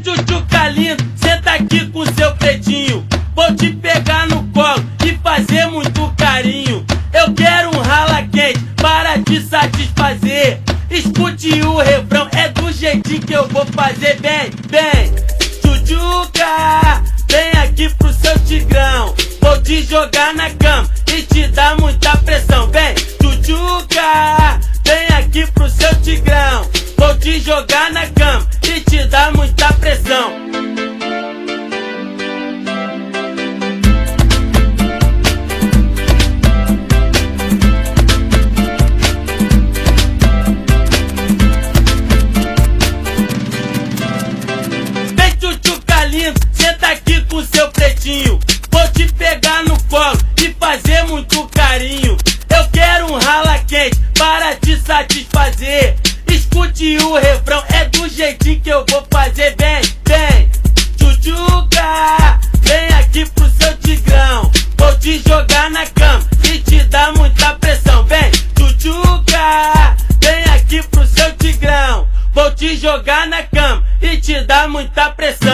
tchutchuca lindo, senta aqui com seu pretinho. Vou te pegar no colo e fazer muito carinho. Eu quero um rala quente para te satisfazer. Escute o refrão, é do jeitinho que eu vou fazer. Vem, vem, tchutchuca, vem aqui pro seu tigrão. Vou te jogar na cama e te dar muita pressão. Vem, tchutchuca, vem aqui pro seu tigrão. Vou te jogar na cama e te dar muita pressão. Vem, tchutchuca lindo, senta aqui com seu pretinho. Vou te pegar no colo e fazer muito carinho. Eu quero um rala quente para te satisfazer. Escute o refrão, é do jeitinho que eu vou fazer. Vem, vem, tchutchuca, vem aqui pro seu tigrão. Vou te jogar na cama e te dar muita pressão. Vem, tchutchuca, vem aqui pro seu tigrão. Vou te jogar na cama e te dar muita pressão.